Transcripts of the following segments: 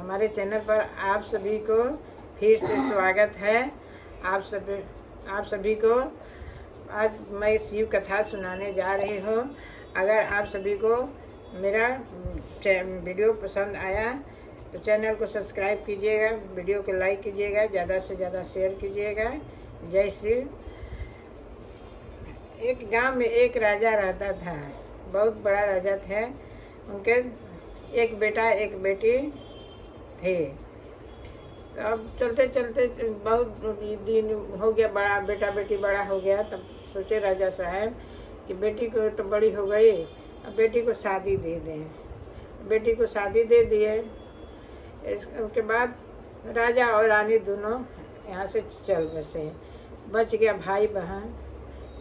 हमारे चैनल पर आप सभी को फिर से स्वागत है। आप सभी को आज मैं शिव कथा सुनाने जा रही हूँ। अगर आप सभी को मेरा वीडियो पसंद आया तो चैनल को सब्सक्राइब कीजिएगा, वीडियो को लाइक कीजिएगा, ज़्यादा से ज़्यादा शेयर कीजिएगा। जय श्री। एक गांव में एक राजा रहता था, बहुत बड़ा राजा था। उनके एक बेटा एक बेटी थे। अब चलते चलते बहुत दिन हो गया, बड़ा बेटा बेटी बड़ा हो गया। तब सोचे राजा साहब कि बेटी को तो बड़ी हो गई, अब बेटी को शादी दे दें। बेटी को शादी दे दिए। उसके बाद राजा और रानी दोनों यहाँ से चल बसे। बच गया भाई बहन।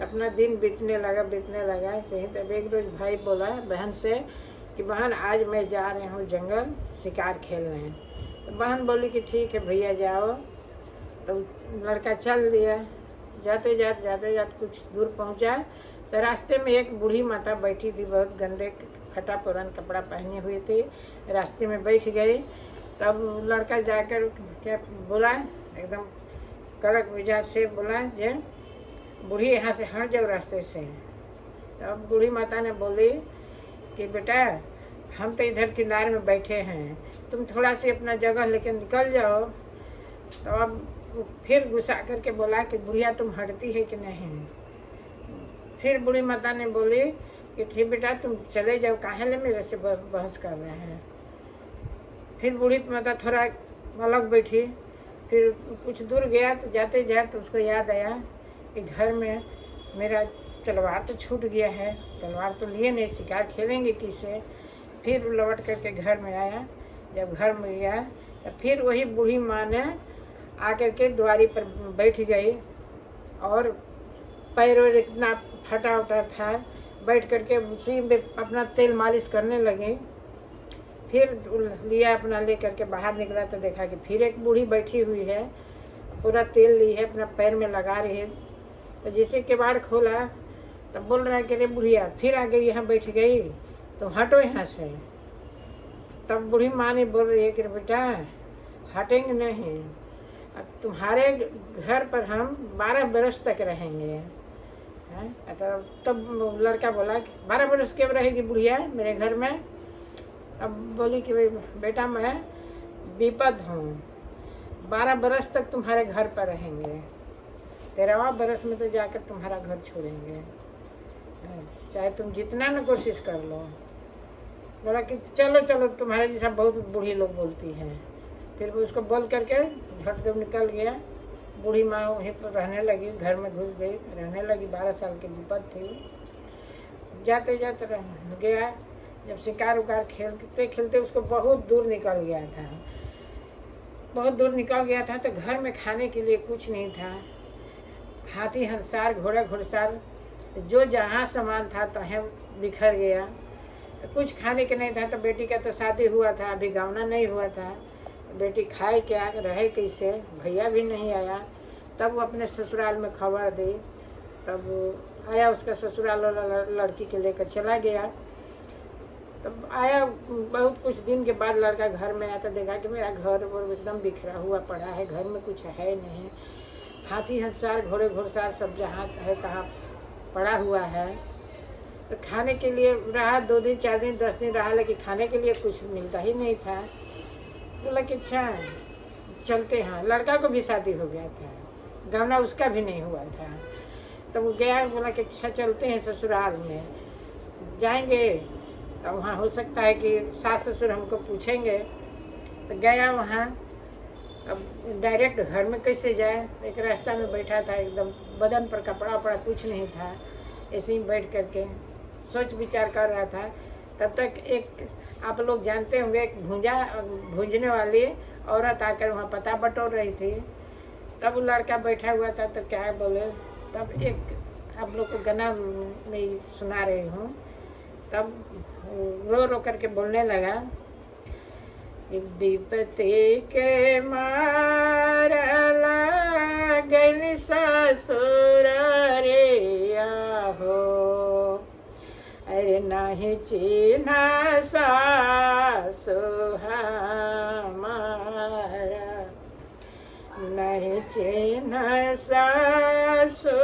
अपना दिन बीतने लगा सही। तब एक रोज भाई बोला बहन से कि बहन आज मैं जा रही हूँ जंगल शिकार खेलने। तो बहन बोली कि ठीक है भैया जाओ। तो लड़का चल लिया। जाते जाते कुछ दूर पहुँचा तो रास्ते में एक बूढ़ी माता बैठी थी, बहुत गंदे फटा पुरान कपड़ा पहने हुए थी। रास्ते में बैठ गई। तब लड़का जाकर क्या बोला, एकदम कड़क मिजाज से बोला जे बूढ़ी यहाँ से हट जाओ रास्ते से। तब बूढ़ी माता ने बोली कि बेटा हम तो इधर किनारे में बैठे हैं, तुम थोड़ा सी अपना जगह लेकर निकल जाओ। तो अब फिर गुस्सा करके बोला कि बुढ़िया तुम हटती है कि नहीं। फिर बूढ़ी माता ने बोली कि ठीक बेटा तुम चले जाओ, काहे ले मेरे से बहस कर रहे हैं। फिर बूढ़ी माता थोड़ा अलग बैठी। फिर कुछ दूर गया तो जाते जाते उसको याद आया कि घर में मेरा तलवार तो छूट गया है, तलवार तो लिए नहीं, शिकार खेलेंगे किससे। फिर लौट करके घर में आया। जब घर में गया तो फिर वही बूढ़ी माँ ने आकर के द्वारी पर बैठ गई और पैर और इतना फटा उटा था, बैठ करके उसी में अपना तेल मालिश करने लगी। फिर लिया अपना ले करके बाहर निकला तो देखा कि फिर एक बूढ़ी बैठी हुई है, पूरा तेल ली है, अपना पैर में लगा रही है। तो जैसे किवाड़ खोला तब बोल रहा है कि रे बुढ़िया फिर आ गई, यहाँ बैठ गई, तो हटो यहाँ से। तब बूढ़ी माँ ने बोल रही है कि बेटा हटेंगे नहीं, अब तुम्हारे घर पर हम 12 बरस तक रहेंगे। तो तब लड़का बोला कि 12 बरस क्यों रहेगी बुढ़िया मेरे घर में। अब बोली कि बेटा मैं विपद हूँ, 12 बरस तक तुम्हारे घर पर रहेंगे, 13वां बरस में तो जाकर तुम्हारा घर छोड़ेंगे, चाहे तुम जितना न कोशिश कर लो। बोला कि चलो चलो, तुम्हारे जैसा बहुत बूढ़ी लोग बोलती हैं। फिर उसको बोल करके झट दे निकल गया। बूढ़ी माँ वहीं पर रहने लगी, घर में घुस गई, रहने लगी। 12 साल की विपद थी। जाते जाते गया। जब शिकार उकार खेलते खेलते उसको बहुत दूर निकल गया था, बहुत दूर निकल गया था। तो घर में खाने के लिए कुछ नहीं था। हाथी हंसार घोड़ा घुड़सार जो जहाँ सामान था तहाँ बिखर गया। तो कुछ खाने के नहीं था। तो बेटी का तो शादी हुआ था, अभी गावना नहीं हुआ था। बेटी खाए क्या, रहे कैसे, भैया भी नहीं आया। तब वो अपने ससुराल में खबर दी। तब आया उसका ससुराल वाला लड़की के लेकर चला गया। तब आया बहुत कुछ दिन के बाद लड़का घर में आया तो देखा कि मेरा घर वो एकदम बिखरा हुआ पड़ा है, घर में कुछ है नहीं। हाथी हंसार घोड़े घुड़सार सब जहाँ है तहाँ पड़ा हुआ है। तो खाने के लिए रहा 2 दिन 4 दिन 10 दिन रहा, लेकिन खाने के लिए कुछ मिलता ही नहीं था। बोला कि अच्छा चलते हैं। लड़का को भी शादी हो गया था, गहना उसका भी नहीं हुआ था। तो वो गया, बोला कि अच्छा चलते हैं ससुराल में जाएंगे, तो वहाँ हो सकता है कि सास ससुर हमको पूछेंगे। तो गया वहाँ। अब डायरेक्ट घर में कैसे जाए। एक रास्ता में बैठा था, एकदम बदन पर कपड़ा वपड़ा कुछ नहीं था, ऐसे ही बैठ करके सोच विचार कर रहा था। तब तक एक आप लोग जानते होंगे एक भूंजने वाली औरत आकर वहाँ पता बटोर रही थी। तब लड़का बैठा हुआ था। तो क्या बोले, तब एक आप लोग को गाना में सुना रही हूँ। तब रो रो करके बोलने लगा, विपत्ति के मारला गइल ससुर रे आहो, अरे नाही चिन्हा सासु हमार। चिन्ह सासु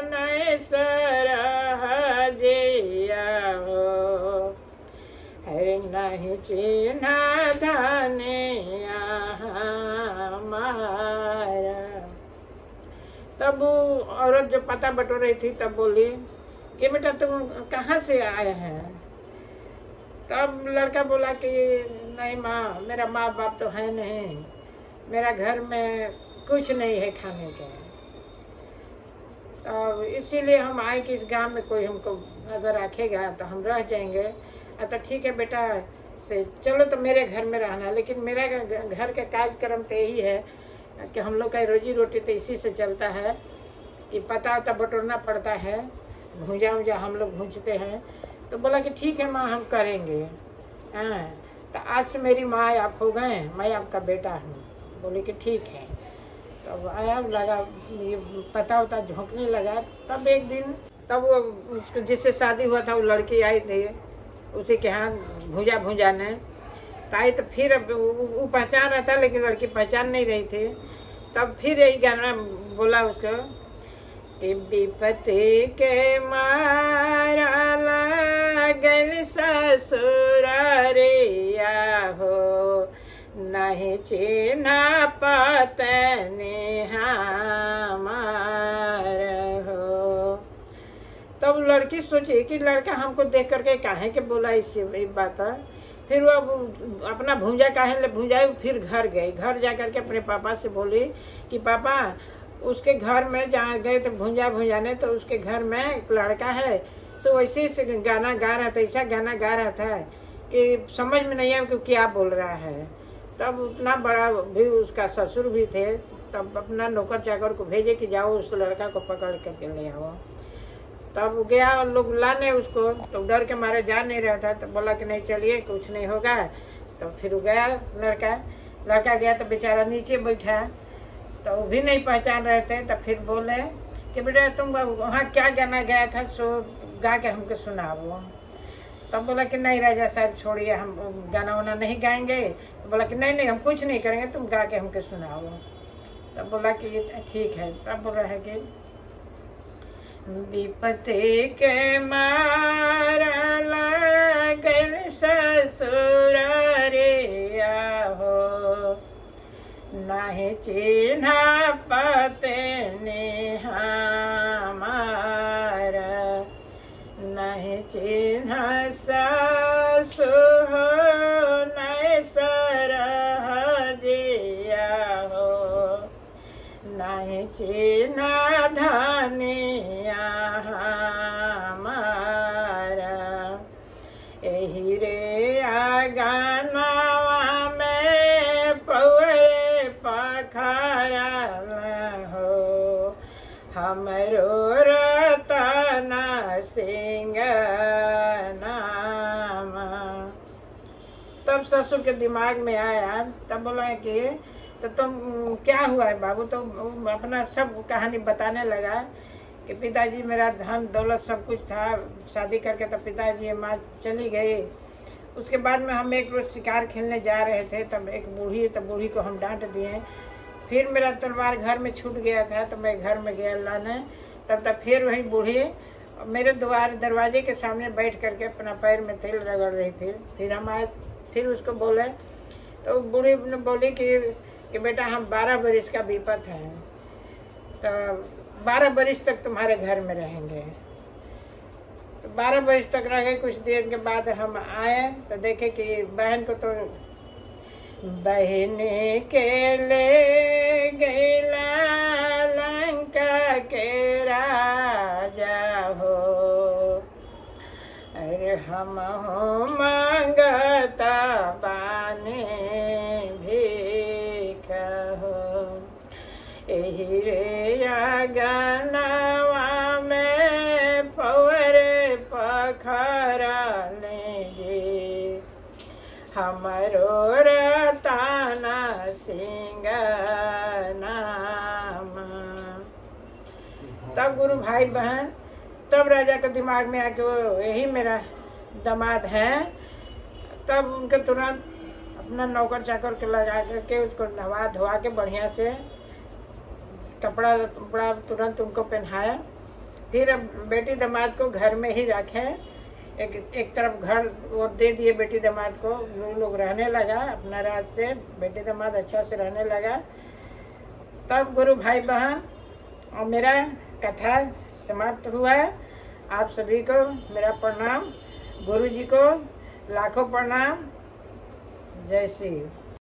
नहीं सरहजिया हो, है नहीं चिन्ह धनिया हमारा। तब वो औरत जो पता बटो रही थी तब बोली कि बेटा तुम कहाँ से आए हैं? तब लड़का बोला कि नहीं माँ, मेरा माँ बाप तो है नहीं, मेरा घर में कुछ नहीं है खाने का, तो इसीलिए हम आए कि इस गांव में कोई हमको अगर रखेगा तो हम रह जाएंगे। तो ठीक है बेटा से चलो तो मेरे घर में रहना, लेकिन मेरा घर का कार्यक्रम तो यही है कि हम लोग का रोजी रोटी तो इसी से चलता है कि पता वता बटोरना पड़ता है, भूजा वूजा हम लोग भूजते हैं। तो बोला कि ठीक है माँ हम करेंगे। हाँ, तो आज से मेरी माँ आप हो गए, मैं आपका बेटा हूँ। बोले कि ठीक है। तब आया लगा ये पता वता झोंकने लगा। तब एक दिन तब वो जिससे शादी हुआ था वो लड़की आई थी उसी के यहाँ भूजा भूजाने ताई। तो फिर वो पहचान रहा था लेकिन लड़की पहचान नहीं रही थी। तब फिर यही गाना बोला उसको कि विपत्ति के मारा लगल ससुरारिया हो, नहीं चिन्ह पतनी हमार हो। तब लड़की सोची कि लड़का हमको देख करके काहे के बोला इससे बात। फिर वो अपना भूजा काहे ले भूजाई, फिर घर गई। घर जा करके अपने पापा से बोली कि पापा उसके घर में जहाँ गए तो भूजा भूजाने, तो उसके घर में एक लड़का है तो वैसे से गाना गा रहा था, ऐसा गाना गा रहा था कि समझ में नहीं आया कि क्या बोल रहा है। तब उतना बड़ा भी उसका ससुर भी थे, तब अपना नौकर चाकर को भेजे कि जाओ उस लड़का को पकड़ करके ले आओ। तब गया लोग लाने उसको, तो डर के मारे जा नहीं रहा था। तो बोला कि नहीं चलिए कुछ नहीं होगा। तो फिर गया लड़का गया तो बेचारा नीचे बैठा, तो वो भी नहीं पहचान रहे थे। तो फिर बोले कि बेटा तुम वहाँ क्या गाना गाया था सो गा के हमको सुनाओ। तब बोला कि नहीं राजा साहब छोड़िए, हम गाना वाना नहीं गाएंगे। तो बोला कि नहीं हम कुछ नहीं करेंगे, तुम गा के हमको सुनाओ। तब बोला कि ठीक है। तब बोल रहा है कि विपत्ति के मारा लगल ससुरारिया हो, नहीं चिन्ह पतनी हमार, नहीं चिन्ह सासु हो, नहीं सरहजिया हो, नहीं चिन्ह धनिया हमारा। एही रे आगानवा में पौरे पखारा हो, हमरो रतन सिंह नाम। तब ससुर के दिमाग में आया। तब बोला कि तो तुम क्या हुआ है बाबू? तो अपना सब कहानी बताने लगा कि पिताजी मेरा धन दौलत सब कुछ था, शादी करके तो पिताजी माँ चली गई। उसके बाद में हम एक रोज शिकार खेलने जा रहे थे, तब एक बूढ़ी, तो बूढ़ी को हम डांट दिए। फिर मेरा तलवार घर में छूट गया था, तो मैं घर में गया लाने। तब फिर वही बूढ़ी मेरे दरवाजे के सामने बैठ करके अपना पैर में तेल रगड़ रही थी। फिर हम आए, फिर उसको बोले, तो बूढ़ी ने बोली कि बेटा हम 12 बरिस का विपत है, तो 12 बरिस तक तुम्हारे घर में रहेंगे। तो 12 बरिस तक रह गए। कुछ देर के बाद हम आए तो देखे कि बहन को तो बहन के ले गैला लंका के राजा हो, अरे हम हो मांगता बाने भीख हो। एही रे आंगनवा में पौरे पखरा लेंगे, हमरो रतन सिंह नाम। तब गुरु भाई बहन, तब राजा के दिमाग में आके वो यही मेरा दामाद है। तब उनके तुरंत अपना नौकर चाकर के लगा करके उसको नहा धोवा के बढ़िया से कपड़ा उपड़ा तुरंत उनको पहनाया। फिर अब बेटी दामाद को घर में ही रखे, एक तरफ घर वो दे दिए बेटी दामाद को। वो लोग रहने लगा अपना राज से, बेटी दामाद अच्छा से रहने लगा। तब गुरु भाई बहन और मेरा कथा समाप्त हुआ। आप सभी को मेरा प्रणाम, गुरु जी को लाखों प्रणाम। जय श्री।